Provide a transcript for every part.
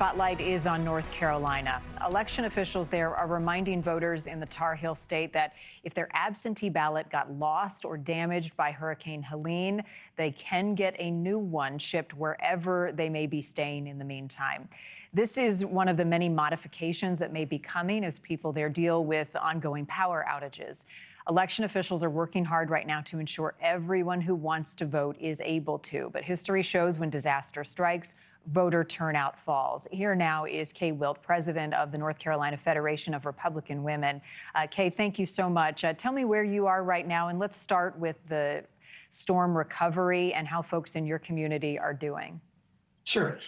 spotlight is on North Carolina. Election officials there are reminding voters in the Tar Heel state that if their absentee ballot got lost or damaged by Hurricane Helene, they can get a new one shipped wherever they may be staying in the meantime. This is one of the many modifications that may be coming as people there deal with ongoing power outages. Election officials are working hard right now to ensure everyone who wants to vote is able to. But history shows when disaster strikes, voter turnout falls. Here now is Kay Wildt, president of the North Carolina Federation of Republican Women. Kay, thank you so much. Tell me where you are right now, and let's start with the storm recovery and how folks in your community are doing. Sure.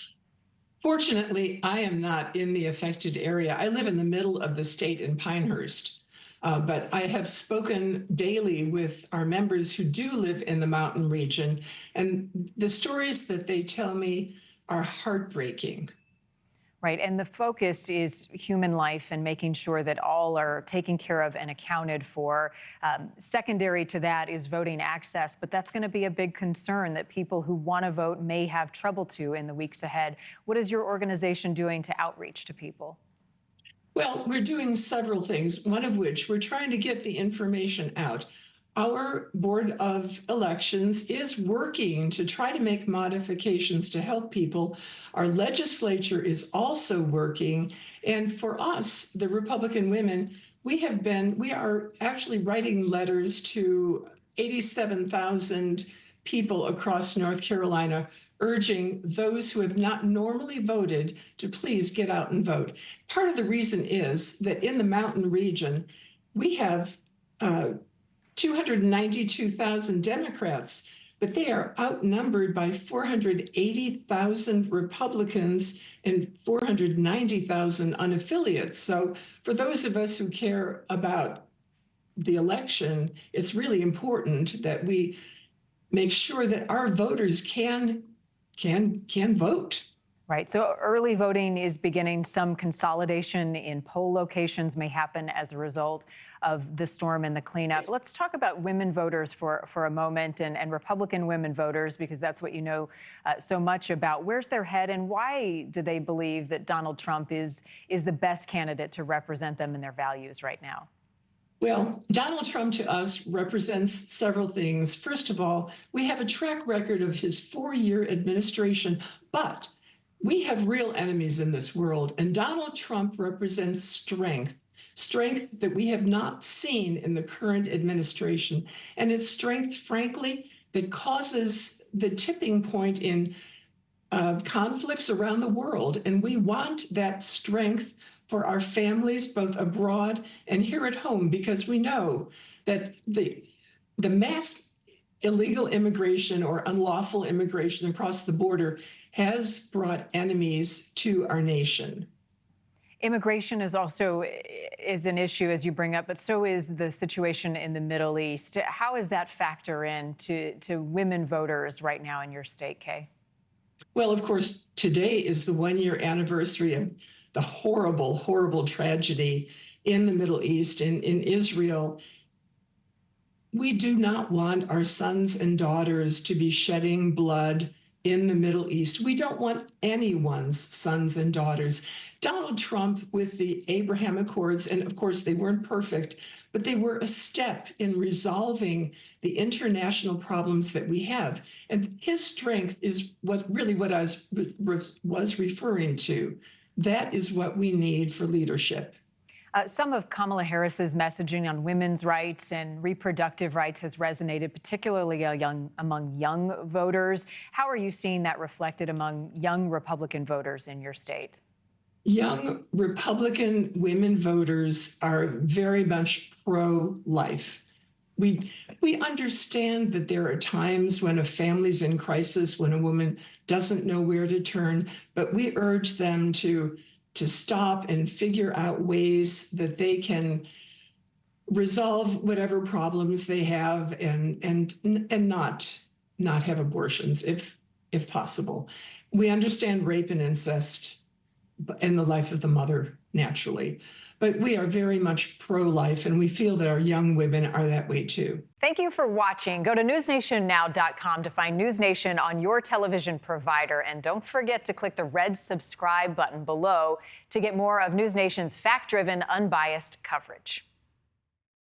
Fortunately, I am not in the affected area. I live in the middle of the state in Pinehurst. But I have spoken daily with our members who do live in the mountain region, and the stories that they tell me are heartbreaking. Right, and the focus is human life and making sure that all are taken care of and accounted for. Secondary to that is voting access, but that's going to be a big concern that people who want to vote may have trouble to in the weeks ahead. What is your organization doing to outreach to people? Well, we're doing several things, one of which we're trying to get the information out. Our Board of Elections is working to try to make modifications to help people. Our legislature is also working. And for us, the Republican women, we are actually writing letters to 87,000 people across North Carolina, urging those who have not normally voted to please get out and vote. Part of the reason is that in the mountain region, we have 292,000 Democrats, but they are outnumbered by 480,000 Republicans and 490,000 unaffiliates. So for those of us who care about the election, it's really important that we make sure that our voters can vote. Right. So early voting is beginning. Some consolidation in poll locations may happen as a result of the storm and the cleanup. Let's talk about women voters for a moment and Republican women voters, because that's what you know so much about. Where's their head, and why do they believe that Donald Trump is the best candidate to represent them and their values right now? Well, Donald Trump to us represents several things. First of all, we have a track record of his 4-year administration, but we have real enemies in this world, and Donald Trump represents strength that we have not seen in the current administration. And it's strength, frankly, that causes the tipping point in conflicts around the world. And we want that strength for our families, both abroad and here at home, because we know that the mass illegal immigration or unlawful immigration across the border has brought enemies to our nation. Immigration is an issue, as you bring up, but so is the situation in the Middle East. How does that factor in to women voters right now in your state, Kay? Well, of course, today is the 1-year anniversary of the horrible, horrible tragedy in the Middle East, in Israel. We do not want our sons and daughters to be shedding blood in the Middle East. We don't want anyone's sons and daughters. Donald Trump with the Abraham Accords, and of course they weren't perfect, but they were a step in resolving the international problems that we have. And his strength is what I was referring to. That is what we need for leadership. Some of Kamala Harris's messaging on women's rights and reproductive rights has resonated, particularly among young voters. How are you seeing that reflected among young Republican voters in your state? Young Republican women voters are very much pro-life. We understand that there are times when a family's in crisis, when a woman doesn't know where to turn, but we urge them to stop and figure out ways that they can resolve whatever problems they have and not have abortions if possible. We understand rape and incest in the life of the mother, naturally. But we are very much pro-life, and we feel that our young women are that way too. Thank you for watching. Go to newsnationnow.com to find NewsNation on your television provider. And don't forget to click the red subscribe button below to get more of NewsNation's fact-driven, unbiased coverage.